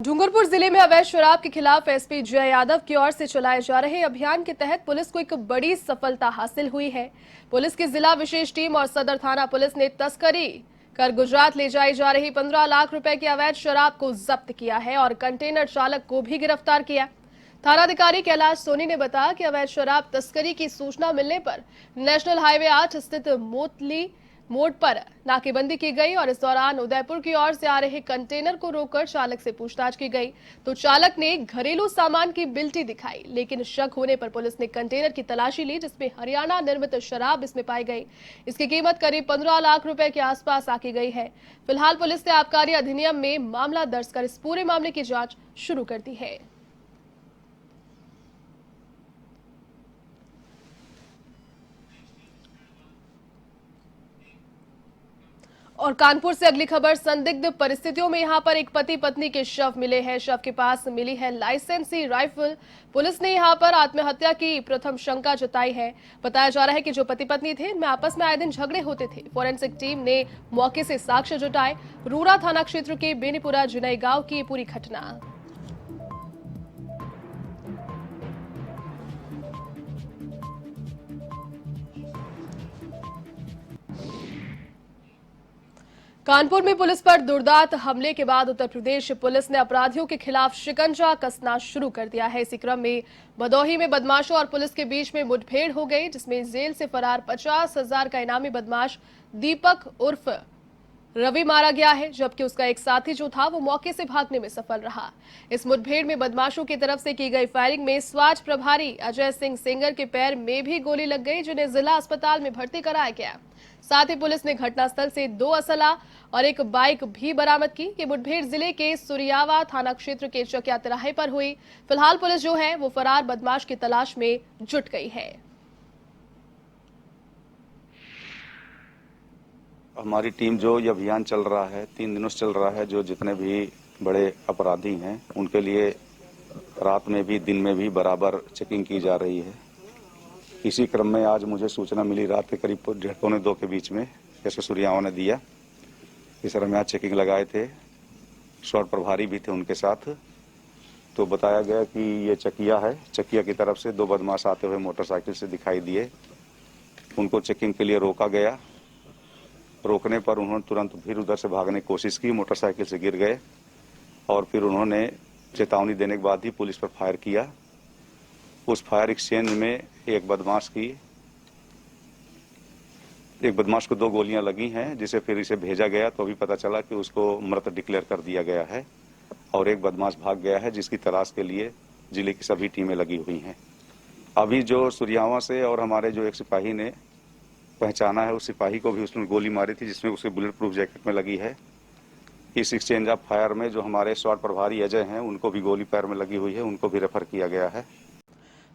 डूंगरपुर जिले में अवैध शराब के खिलाफ एसपी जय यादव की ओर से चलाए जा रहे अभियान के तहत पुलिस को एक बड़ी सफलता हासिल हुई है। पुलिस की जिला विशेष टीम और सदर थाना पुलिस ने तस्करी कर गुजरात ले जाई जा रही 15 लाख रुपए की अवैध शराब को जब्त किया है और कंटेनर चालक को भी गिरफ्तार किया। थानाधिकारी कैलाश सोनी ने बताया कि अवैध शराब तस्करी की सूचना मिलने पर नेशनल हाईवे 8 स्थित मोतली मोड़ पर नाकेबंदी की गई और इस दौरान उदयपुर की ओर से आ रहे कंटेनर को रोककर चालक से पूछताछ की गई तो चालक ने घरेलू सामान की बिल्टी दिखाई, लेकिन शक होने पर पुलिस ने कंटेनर की तलाशी ली जिसमें हरियाणा निर्मित शराब इसमें पाई गई। इसकी कीमत करीब 15 लाख रुपए के आसपास आकी गई है। फिलहाल पुलिस ने आबकारी अधिनियम में मामला दर्ज कर इस पूरे मामले की जांच शुरू कर दी है। और कानपुर से अगली खबर, संदिग्ध परिस्थितियों में यहां पर एक पति पत्नी के शव मिले हैं। शव के पास मिली है लाइसेंसी राइफल। पुलिस ने यहां पर आत्महत्या की प्रथम शंका जताई है। बताया जा रहा है कि जो पति पत्नी थे इनमें आपस में आए दिन झगड़े होते थे। फोरेंसिक टीम ने मौके से साक्ष्य जुटाए। रूरा थाना क्षेत्र के बेनीपुरा जिनई गांव की ये पूरी घटना। कानपुर में पुलिस पर दुर्दांत हमले के बाद उत्तर प्रदेश पुलिस ने अपराधियों के खिलाफ शिकंजा कसना शुरू कर दिया है। इसी क्रम में भदोही में बदमाशों और पुलिस के बीच में मुठभेड़ हो गई जिसमें जेल से फरार 50,000 का इनामी बदमाश दीपक उर्फ रवि मारा गया है, जबकि उसका एक साथी जो था वो मौके से भागने में सफल रहा। इस मुठभेड़ में बदमाशों की तरफ से की गई फायरिंग में स्वाट प्रभारी अजय सिंह सेंगर के पैर में भी गोली लग गई जिन्हें जिला अस्पताल में भर्ती कराया गया। साथ ही पुलिस ने घटनास्थल से 2 असला और एक बाइक भी बरामद की। ये मुठभेड़ जिले के सुरियावा थाना क्षेत्र के चकिया तिराहे पर हुई। फिलहाल पुलिस जो है वो फरार बदमाश की तलाश में जुट गई है। हमारी टीम जो ये अभियान चल रहा है 3 दिनों से चल रहा है, जो जितने भी बड़े अपराधी हैं उनके लिए रात में भी दिन में भी बराबर चेकिंग की जा रही है। इसी क्रम में आज मुझे सूचना मिली रात के करीब 1:30-2 के बीच में, जैसे सूर्यावा ने दिया। इस तरह में आज चेकिंग लगाए थे, शॉर्ट प्रभारी भी थे उनके साथ। तो बताया गया कि ये चकिया है, चकिया की तरफ से 2 बदमाश आते हुए मोटरसाइकिल से दिखाई दिए। उनको चेकिंग के लिए रोका गया। रोकने पर उन्होंने तुरंत फिर उधर से भागने की कोशिश की, मोटरसाइकिल से गिर गए और फिर उन्होंने चेतावनी देने के बाद ही पुलिस पर फायर किया। उस फायर एक्सचेंज में एक बदमाश को 2 गोलियां लगी हैं, जिसे फिर इसे भेजा गया तो अभी पता चला कि उसको मृत डिक्लेयर कर दिया गया है और एक बदमाश भाग गया है जिसकी तलाश के लिए जिले की सभी टीमें लगी हुई हैं। अभी जो सुरियावा से और हमारे जो एक सिपाही ने पहचाना है, उस सिपाही को भी उसने गोली मारी थी जिसमें उसके बुलेट प्रूफ जैकेट में लगी है। इस एक्सचेंज ऑफ फायर में जो हमारे शॉर्ट प्रभारी अजय हैं उनको भी गोली पैर में लगी हुई है, उनको भी रेफर किया गया है।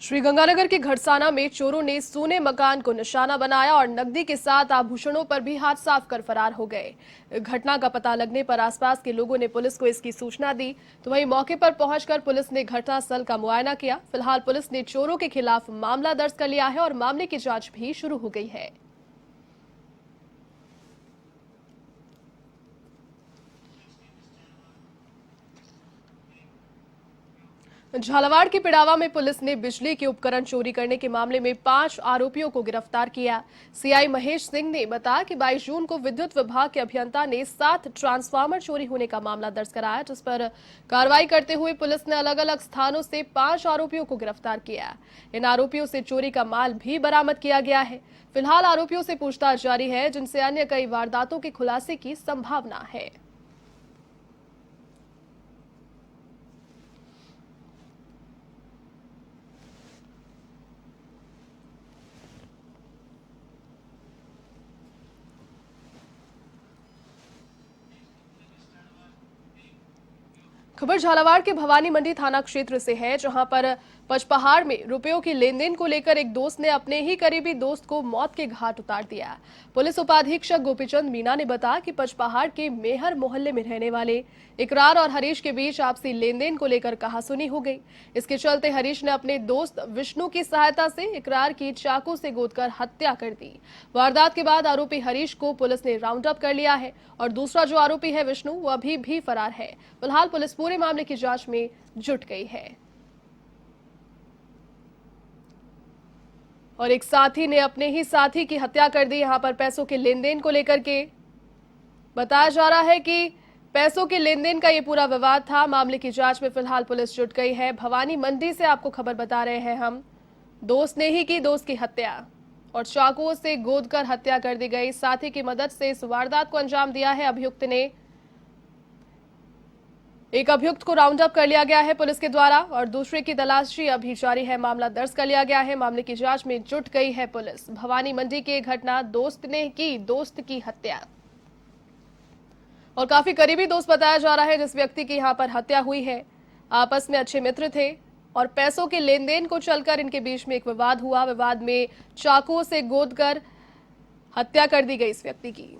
श्रीगंगानगर के घड़साना में चोरों ने सोने मकान को निशाना बनाया और नकदी के साथ आभूषणों पर भी हाथ साफ कर फरार हो गए। घटना का पता लगने पर आसपास के लोगों ने पुलिस को इसकी सूचना दी तो वहीं मौके पर पहुंचकर पुलिस ने घटनास्थल का मुआयना किया। फिलहाल पुलिस ने चोरों के खिलाफ मामला दर्ज कर लिया है और मामले की जांच भी शुरू हो गई है। झालावाड़ के पिड़ावा में पुलिस ने बिजली के उपकरण चोरी करने के मामले में 5 आरोपियों को गिरफ्तार किया। सीआई महेश सिंह ने बताया कि 22 जून को विद्युत विभाग के अभियंता ने 7 ट्रांसफार्मर चोरी होने का मामला दर्ज कराया, जिस पर कार्रवाई करते हुए पुलिस ने अलग अलग स्थानों से 5 आरोपियों को गिरफ्तार किया। इन आरोपियों से चोरी का माल भी बरामद किया गया है। फिलहाल आरोपियों से पूछताछ जारी है, जिनसे अन्य कई वारदातों के खुलासे की संभावना है। खबर झालावाड़ के भवानी मंडी थाना क्षेत्र से है, जहां पर पचपहाड़ में रुपयों की लेनदेन को लेकर एक दोस्त ने अपने ही करीबी दोस्त को मौत के घाट उतार दिया। पुलिस उपाधीक्षक गोपीचंद मीना ने बताया कि पचपहाड़ के मेहर मोहल्ले में रहने वाले इकरार और हरीश के बीच आपसी लेनदेन को लेकर कहासुनी हो गई। इसके चलते हरीश ने अपने दोस्त विष्णु की सहायता से इकरार की चाकू से गोदकर हत्या कर दी। वारदात के बाद आरोपी हरीश को पुलिस ने राउंड अप कर लिया है और दूसरा जो आरोपी है विष्णु, वो अभी भी फरार है। फिलहाल पुलिस पूरे मामले की जांच में जुट गई है। और एक साथी ने अपने ही साथी की हत्या कर दी। यहां पर पैसों के लेन देन को लेकर के बताया जा रहा है कि पैसों के लेन देन का ये पूरा विवाद था। मामले की जांच में फिलहाल पुलिस जुट गई है। भवानी मंडी से आपको खबर बता रहे हैं हम। दोस्त ने ही की दोस्त की हत्या और चाकुओं से गोदकर हत्या कर दी गई। साथी की मदद से इस वारदात को अंजाम दिया है अभियुक्त ने। एक अभियुक्त को राउंड अप कर लिया गया है पुलिस के द्वारा और दूसरे की तलाशी अभी जारी है। मामला दर्ज कर लिया गया है। मामले की जांच में जुट गई है पुलिस। भवानी मंडी की घटना, दोस्त ने की दोस्त की हत्या और काफी करीबी दोस्त बताया जा रहा है जिस व्यक्ति की यहां पर हत्या हुई है। आपस में अच्छे मित्र थे और पैसों के लेन देन को चलकर इनके बीच में एक विवाद हुआ। विवाद में चाकुओं से गोदकर हत्या कर दी गई इस व्यक्ति की।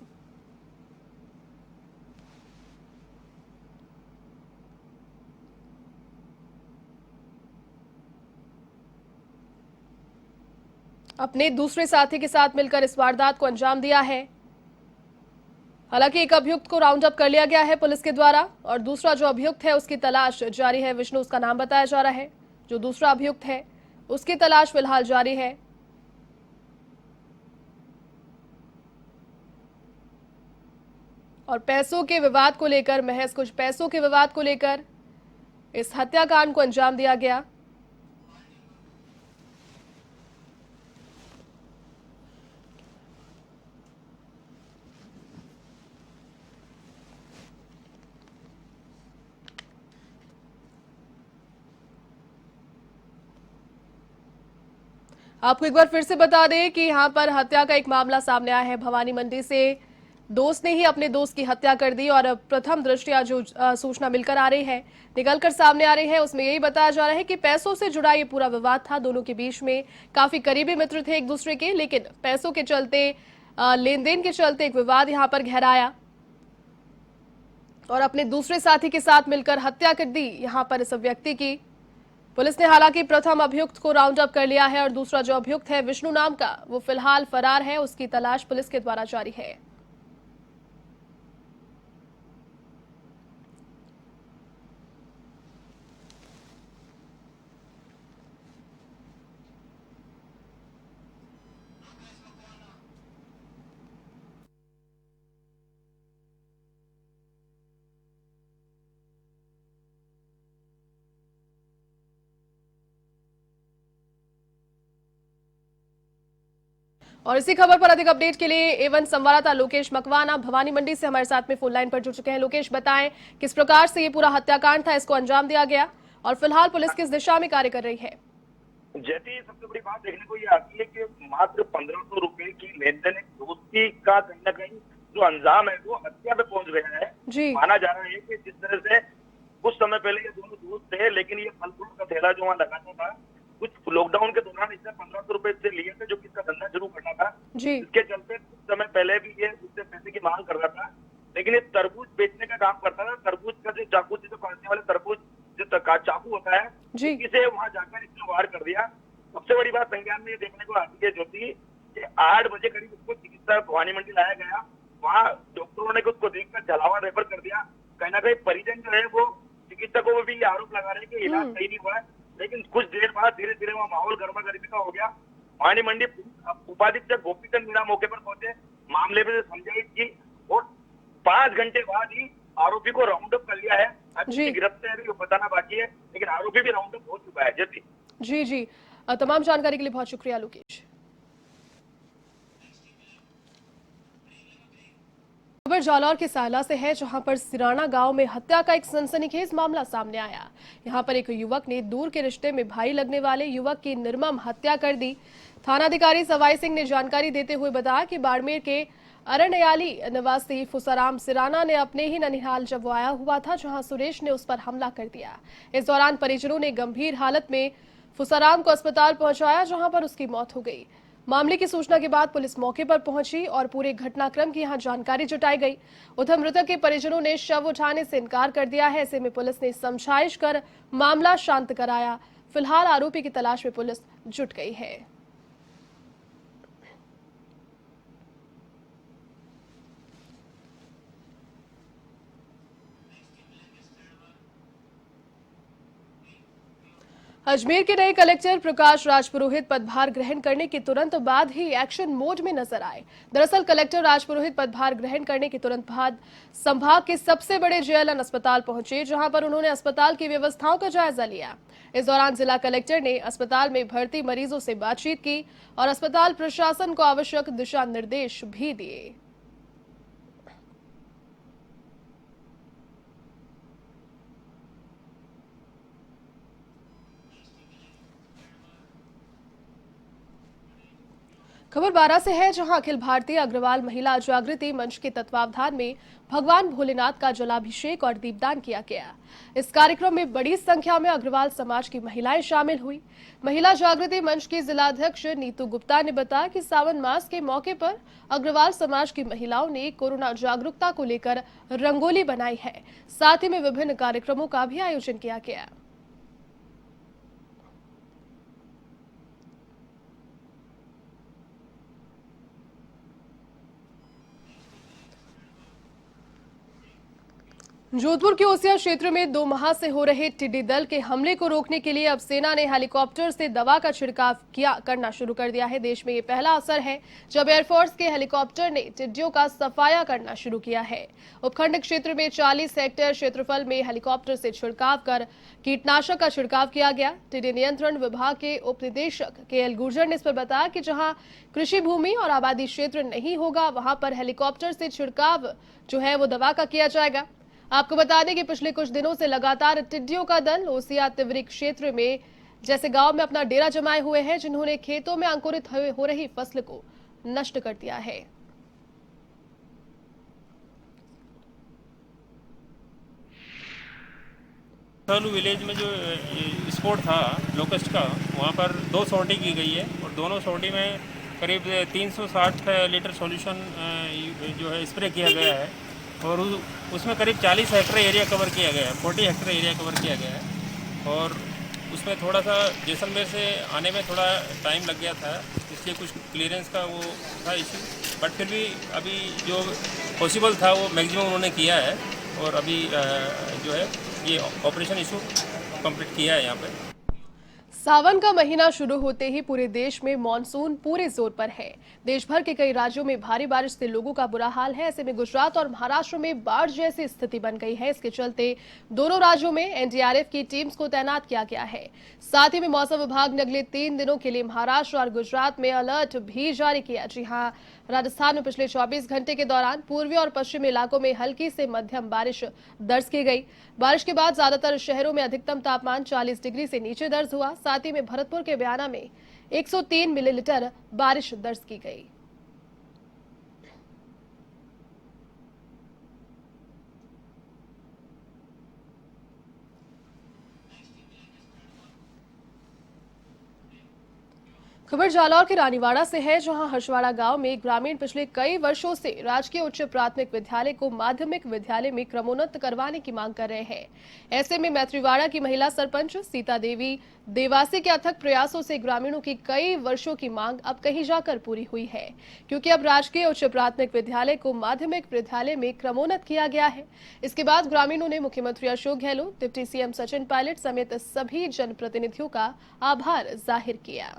अपने दूसरे साथी के साथ मिलकर इस वारदात को अंजाम दिया है। हालांकि एक अभियुक्त को राउंड अप कर लिया गया है पुलिस के द्वारा और दूसरा जो अभियुक्त है उसकी तलाश जारी है। विष्णु उसका नाम बताया जा रहा है। जो दूसरा अभियुक्त है उसकी तलाश फिलहाल जारी है। और पैसों के विवाद को लेकर, महज कुछ पैसों के विवाद को लेकर इस हत्याकांड को अंजाम दिया गया। आपको एक बार फिर से बता दें कि यहां पर हत्या का एक मामला सामने आया है। भवानी मंडी से दोस्त ने ही अपने दोस्त की हत्या कर दी और प्रथम दृष्टया जो सूचना मिलकर आ रही है, निकलकर सामने आ रही है, उसमें यही बताया जा रहा है कि पैसों से जुड़ा ये पूरा विवाद था। दोनों के बीच में काफी करीबी मित्र थे एक दूसरे के, लेकिन पैसों के चलते, लेन देन के चलते एक विवाद यहां पर गहराया और अपने दूसरे साथी के साथ मिलकर हत्या कर दी यहां पर इस व्यक्ति की। पुलिस ने हालांकि प्रथम अभियुक्त को राउंड अप कर लिया है और दूसरा जो अभियुक्त है विष्णु नाम का, वो फिलहाल फरार है। उसकी तलाश पुलिस के द्वारा जारी है। और इसी खबर पर अधिक अपडेट के लिए एवन संवाददाता लोकेश मकवाना भवानी मंडी से हमारे साथ में फोन लाइन पर जुड़ चुके हैं। लोकेश, बताएं किस प्रकार से ये पूरा हत्याकांड था, इसको अंजाम दिया गया और फिलहाल पुलिस किस दिशा में कार्य कर रही है? जैसे सबसे बड़ी बात देखने को ये आती है कि मात्र 1500 रुपए की लेन देन एक दोस्ती का कहीं ना कहीं जो अंजाम है वो हत्या पे पहुंच गया है। जी। माना जा रहा है कि जिस तरह से कुछ समय पहले ये दोनों दोस्त थे, लेकिन ये फल फ्रूट का ठेला जो वहाँ लगाता था, कुछ लॉकडाउन के दौरान इसने 1500 रुपए से लिए थे जो कि इसका धंधा शुरू करना था। जी। इसके चलते कुछ समय पहले भी ये उससे पैसे की मांग कर रहा था, लेकिन ये तरबूज बेचने का काम करता था। तरबूज का जो चाकू, जिसे काटने वाले तरबूज जो चाकू होता है, जी। इसे वहां जाकर इसने वार कर दिया। सबसे बड़ी बात संज्ञान में ये देखने को आती है ज्योति कि 8 बजे करीब उसको चिकित्सा भवानी मंडी लाया गया। वहाँ डॉक्टरों ने उसको देखकर झालावाड़ रेफर कर दिया। कहीं ना कहीं परिजन जो है वो चिकित्सकों को भी आरोप लगा रहे हैं कि इलाज सही नहीं हुआ है, लेकिन कुछ देर बाद धीरे धीरे वहाँ माहौल गर्मा गर्मी का हो गया। भवानी मंडी उपाधीक्षक गोपीचंद मीणा मौके पर पहुंचे, मामले में समझाइश की और 5 घंटे बाद ही आरोपी को राउंड अप कर लिया है। अभी गिरफ्तारी बताना बाकी है, लेकिन आरोपी भी राउंड अप हो चुका है। जैसे जी जी, तमाम जानकारी के लिए बहुत शुक्रिया लोकेश। खबर जालौर के सायला से है, जहां पर सिराना गांव में हत्या का एक सनसनीखेज मामला सामने आया। यहां पर एक युवक ने दूर के रिश्ते में भाई लगने वाले युवक की निर्मम हत्या कर दी। थानाधिकारी सवाई सिंह ने जानकारी देते हुए बताया कि बाड़मेर के अरनयाली निवासी फुसाराम सिराना ने अपने ही ननिहाल जब वो आया हुआ था, जहां सुरेश ने उस पर हमला कर दिया। इस दौरान परिजनों ने गंभीर हालत में फुसाराम को अस्पताल पहुंचाया, जहां पर उसकी मौत हो गई। मामले की सूचना के बाद पुलिस मौके पर पहुंची और पूरे घटनाक्रम की यहां जानकारी जुटाई गई। उधर मृतक के परिजनों ने शव उठाने से इनकार कर दिया है। ऐसे में पुलिस ने समझाइश कर मामला शांत कराया। फिलहाल आरोपी की तलाश में पुलिस जुट गई है। अजमेर के नए कलेक्टर प्रकाश राजपुरोहित पदभार ग्रहण करने के तुरंत बाद ही एक्शन मोड में नजर आए। दरअसल कलेक्टर राजपुरोहित पदभार ग्रहण करने के तुरंत बाद संभाग के सबसे बड़े जेएलएन अस्पताल पहुंचे, जहां पर उन्होंने अस्पताल की व्यवस्थाओं का जायजा लिया। इस दौरान जिला कलेक्टर ने अस्पताल में भर्ती मरीजों से बातचीत की और अस्पताल प्रशासन को आवश्यक दिशा निर्देश भी दिए। खबर 12 से है, जहां अखिल भारतीय अग्रवाल महिला जागृति मंच के तत्वावधान में भगवान भोलेनाथ का जलाभिषेक और दीपदान किया गया। इस कार्यक्रम में बड़ी संख्या में अग्रवाल समाज की महिलाएं शामिल हुई। महिला जागृति मंच की जिलाध्यक्ष नीतू गुप्ता ने बताया कि सावन मास के मौके पर अग्रवाल समाज की महिलाओं ने कोरोना जागरूकता को लेकर रंगोली बनाई है। साथ ही में विभिन्न कार्यक्रमों का भी आयोजन किया गया। जोधपुर के ओसिया क्षेत्र में 2 माह से हो रहे टिड्डी दल के हमले को रोकने के लिए अब सेना ने हेलीकॉप्टर से दवा का छिड़काव करना शुरू कर दिया है। देश में ये पहला अवसर है जब एयरफोर्स के हेलीकॉप्टर ने टिड्डियों का सफाया करना शुरू किया है। उपखंड क्षेत्र में 40 हेक्टेयर क्षेत्रफल में हेलीकॉप्टर से छिड़काव कर कीटनाशक का छिड़काव किया गया। टिड्डी नियंत्रण विभाग के उप निदेशक KL गुर्जर ने इस पर बताया कि जहां कृषि भूमि और आबादी क्षेत्र नहीं होगा, वहां पर हेलीकॉप्टर से छिड़काव जो है वो दवा का किया जाएगा। आपको बता दें कि पिछले कुछ दिनों से लगातार टिड्डियों का दल ओसिया तिवरी क्षेत्र में जैसे गांव में अपना डेरा जमाए हुए हैं, जिन्होंने खेतों में अंकुरित हो रही फसल को नष्ट कर दिया है। सालू विलेज में जो स्पॉट था लोकस्ट का, वहाँ पर 2 सॉर्टी की गई है और दोनों सॉर्टी में करीब 360 लीटर सॉल्यूशन जो है स्प्रे किया गया है और उसमें करीब 40 हेक्टेयर एरिया कवर किया गया है, 40 हेक्टेयर एरिया कवर किया गया है। और उसमें थोड़ा सा जैसलमेर से आने में थोड़ा टाइम लग गया था, इसलिए कुछ क्लियरेंस का वो था इशू, बट फिर भी अभी जो पॉसिबल था वो मैक्सिमम उन्होंने किया है और अभी जो है ये ऑपरेशन इशू कंप्लीट किया है यहाँ पे। सावन का महीना शुरू होते ही पूरे देश में मॉनसून पूरे जोर पर है। देश भर के कई राज्यों में भारी बारिश से लोगों का बुरा हाल है। ऐसे में गुजरात और महाराष्ट्र में बाढ़ जैसी स्थिति बन गई है। इसके चलते दोनों राज्यों में NDRF की टीम्स को तैनात किया गया है। साथ ही में मौसम विभाग ने अगले 3 दिनों के लिए महाराष्ट्र और गुजरात में अलर्ट भी जारी किया। जी हां, राजस्थान में पिछले 24 घंटे के दौरान पूर्वी और पश्चिमी इलाकों में हल्की से मध्यम बारिश दर्ज की गई। बारिश के बाद ज्यादातर शहरों में अधिकतम तापमान 40 डिग्री से नीचे दर्ज हुआ। साथ ही में भरतपुर के बयाना में 103 मिलीलीटर बारिश दर्ज की गई। खबर जालौर के रानीवाड़ा से है, जहां हर्षवाड़ा गांव में ग्रामीण पिछले कई वर्षों से राजकीय उच्च प्राथमिक विद्यालय को माध्यमिक विद्यालय में क्रमोन्नत करवाने की मांग कर रहे हैं। ऐसे में मैत्रीवाड़ा की महिला सरपंच सीता देवी देवासी के अथक प्रयासों से ग्रामीणों की कई वर्षों की मांग अब कहीं जाकर पूरी हुई है, क्योंकि अब राजकीय उच्च प्राथमिक विद्यालय को माध्यमिक विद्यालय में क्रमोन्नत किया गया है। इसके बाद ग्रामीणों ने मुख्यमंत्री अशोक गहलोत, डिप्टी CM सचिन पायलट समेत सभी जनप्रतिनिधियों का आभार जाहिर किया।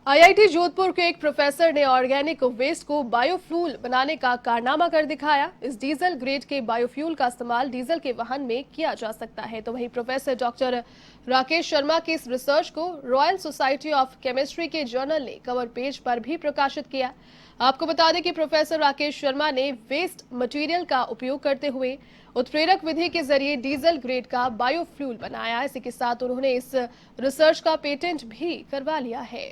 IIT जोधपुर के एक प्रोफेसर ने ऑर्गेनिक वेस्ट को बायोफ्यूल बनाने का कारनामा कर दिखाया। इस डीजल ग्रेड के बायोफ्यूल का इस्तेमाल डीजल के वाहन में किया जा सकता है। तो वहीं प्रोफेसर डॉक्टर राकेश शर्मा की इस रिसर्च को रॉयल सोसाइटी ऑफ केमिस्ट्री के जर्नल ने कवर पेज पर भी प्रकाशित किया। आपको बता दें कि प्रोफेसर राकेश शर्मा ने वेस्ट मटेरियल का उपयोग करते हुए उत्प्रेरक विधि के जरिए डीजल ग्रेड का बायोफ्यूल बनाया। इसी के साथ उन्होंने इस रिसर्च का पेटेंट भी करवा लिया है।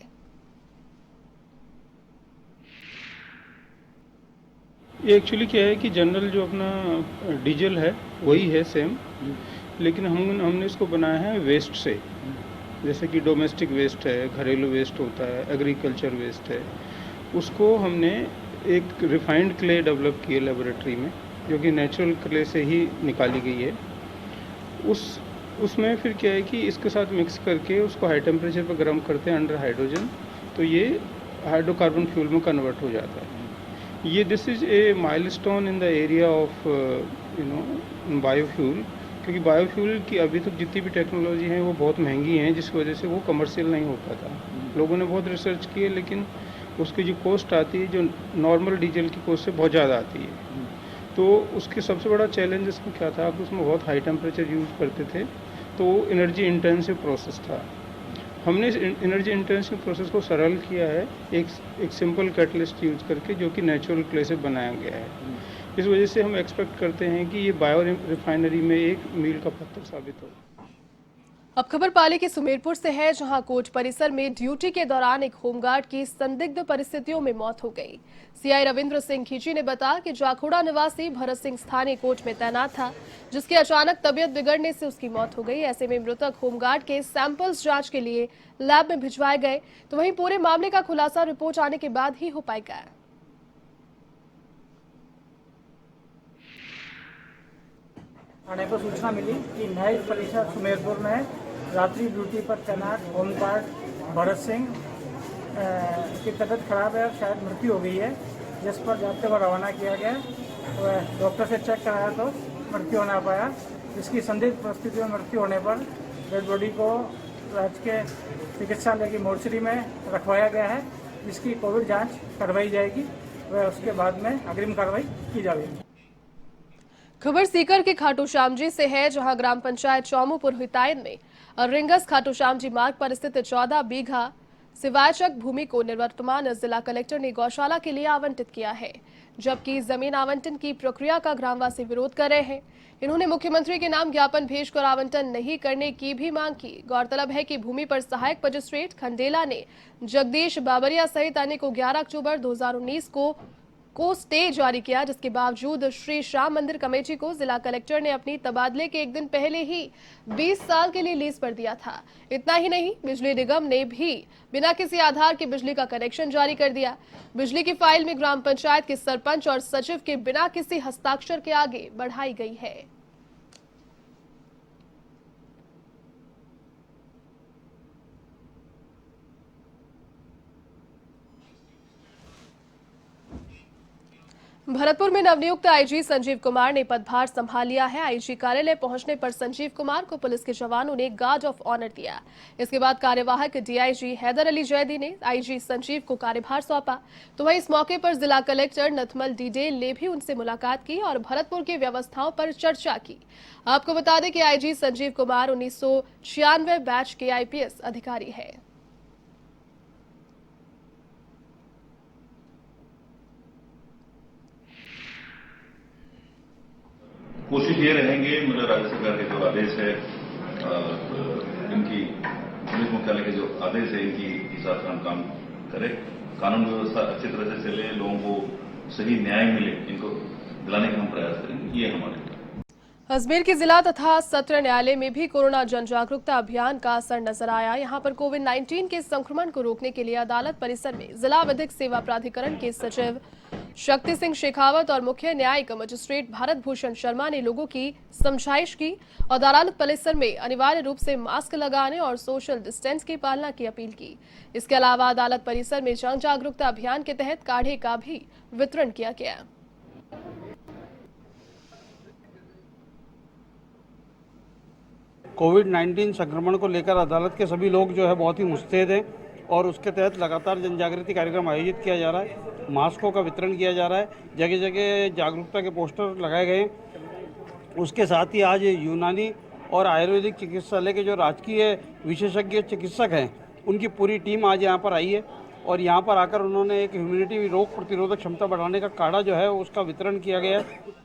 ये एक्चुअली क्या है कि जनरल जो अपना डीजल है वही है सेम, लेकिन हमने इसको बनाया है वेस्ट से। जैसे कि डोमेस्टिक वेस्ट है, घरेलू वेस्ट होता है, एग्रीकल्चर वेस्ट है, उसको हमने एक रिफाइंड क्ले डेवलप की है लेबोरेटरी में, जो कि नेचुरल क्ले से ही निकाली गई है। उसमें फिर क्या है कि इसके साथ मिक्स करके उसको हाई टेम्परेचर पर गर्म करते हैं अंडर हाइड्रोजन, तो ये हाइड्रोकार्बन फ्यूल में कन्वर्ट हो जाता है। ये this is a milestone in the area of biofuel, क्योंकि बायोफ्यूल की अभी तक जितनी भी टेक्नोलॉजी हैं वो बहुत महंगी हैं, जिस वजह से वो कमर्शियल नहीं हो पाता। लोगों ने बहुत रिसर्च की है, लेकिन उसकी जो कॉस्ट आती है, जो नॉर्मल डीजल की कॉस्ट से बहुत ज़्यादा आती है। तो उसके सबसे बड़ा चैलेंज इसमें क्या था, आप उसमें बहुत हाई टेम्परेचर यूज़ करते थे, तो एनर्जी इंटेंसिव प्रोसेस था। हमने इस एनर्जी इंटेंसिव प्रोसेस को सरल किया है एक सिंपल कैटलिस्ट यूज़ करके, जो कि नेचुरल क्ले से बनाया गया है। इस वजह से हम एक्सपेक्ट करते हैं कि ये बायो रिफाइनरी में एक मील का पत्थर साबित हो। अब खबर पाली के सुमेरपुर से है, जहां कोर्ट परिसर में ड्यूटी के दौरान एक होमगार्ड की संदिग्ध परिस्थितियों में मौत हो गई। सीआई रविंद्र सिंह खींची ने बताया कि जाखोड़ा निवासी भरत सिंह स्थानीय कोर्ट में तैनात था, जिसकी अचानक तबीयत बिगड़ने से उसकी मौत हो गई। ऐसे में मृतक होमगार्ड के सैंपल्स जांच के लिए लैब में भिजवाए गए, तो वहीं पूरे मामले का खुलासा रिपोर्ट आने के बाद ही हो पाएगा। थाने को सूचना मिली कि न्यायिक परिषद सुमेरपुर में रात्रि ड्यूटी पर तैनात होमगार्ड भरत सिंह की तबीयत खराब है और शायद मृत्यु हो गई है, जिस पर जाते को रवाना किया गया। तो डॉक्टर से चेक कराया तो मृत्यु हो ना पाया। इसकी संदिग्ध परिस्थिति में मृत्यु होने पर डेड बॉडी को राजकीय चिकित्सालय की मोर्चरी में रखवाया गया है, जिसकी कोविड जाँच करवाई जाएगी व उसके बाद में अग्रिम कार्रवाई की जाएगी। खबर सीकर के खाटू श्याम जी से है, जहां ग्राम पंचायत चौमुपुर हितायन में रिंगस खाटू श्याम जी मार्ग पर स्थित 14 बीघा सिवायचक भूमि को निवर्तमान जिला कलेक्टर ने गौशाला के लिए आवंटित किया है, जबकि जमीन आवंटन की प्रक्रिया का ग्रामवासी विरोध कर रहे हैं। इन्होंने मुख्यमंत्री के नाम ज्ञापन भेजकर आवंटन नहीं करने की भी मांग की। गौरतलब है कि भूमि पर सहायक मजिस्ट्रेट खंडेला ने जगदीश बाबरिया सहित अन्य को 11 अक्टूबर 2019 को स्टे जारी किया, जिसके बावजूद श्री श्याम मंदिर कमेटी को जिला कलेक्टर ने अपनी तबादले के एक दिन पहले ही 20 साल के लिए लीज पर दिया था। इतना ही नहीं, बिजली निगम ने भी बिना किसी आधार के बिजली का कनेक्शन जारी कर दिया। बिजली की फाइल में ग्राम पंचायत के सरपंच और सचिव के बिना किसी हस्ताक्षर के आगे बढ़ाई गई है। भरतपुर में नवनियुक्त आईजी संजीव कुमार ने पदभार संभाल लिया है। आईजी कार्यालय पहुंचने पर संजीव कुमार को पुलिस के जवानों ने गार्ड ऑफ ऑनर दिया। इसके बाद कार्यवाहक डीआईजी हैदर अली जैदी ने आईजी संजीव को कार्यभार सौंपा। तो वहीं इस मौके पर जिला कलेक्टर नथमल डीडेल ने भी उनसे मुलाकात की और भरतपुर की व्यवस्थाओं पर चर्चा की। आपको बता दें कि आईजी संजीव कुमार 1996 बैच के आईपीएस अधिकारी है। कोशिश ये रहेंगे, मतलब राज्य सरकार के जो आदेश है, इनकी पुलिस मुख्यालय के जो आदेश है, इनकी हिसाब से हम काम करें, कानून व्यवस्था अच्छी तरह से चले, लोगों को सही न्याय मिले, इनको दिलाने का हम प्रयास करेंगे। ये हमारे अजमेर के जिला तथा सत्र न्यायालय में भी कोरोना जन जागरूकता अभियान का असर नजर आया। यहां पर कोविड-19 के संक्रमण को रोकने के लिए अदालत परिसर में जिला विधिक सेवा प्राधिकरण के सचिव शक्ति सिंह शेखावत और मुख्य न्यायिक मजिस्ट्रेट भारत भूषण शर्मा ने लोगों की समझाइश की और अदालत परिसर में अनिवार्य रूप से मास्क लगाने और सोशल डिस्टेंस की पालना की अपील की। इसके अलावा अदालत परिसर में जन जागरूकता अभियान के तहत काढ़े का भी वितरण किया गया। कोविड-19 संक्रमण को लेकर अदालत के सभी लोग जो है बहुत ही मुस्तैद हैं और उसके तहत लगातार जन जागृति कार्यक्रम आयोजित किया जा रहा है। मास्कों का वितरण किया जा रहा है, जगह जगह जागरूकता के पोस्टर लगाए गए। उसके साथ ही आज यूनानी और आयुर्वेदिक चिकित्सालय के जो राजकीय विशेषज्ञ चिकित्सक हैं, उनकी पूरी टीम आज यहाँ पर आई है और यहाँ पर आकर उन्होंने एक इम्यूनिटी रोग प्रतिरोधक क्षमता बढ़ाने का काढ़ा जो है उसका वितरण किया गया है।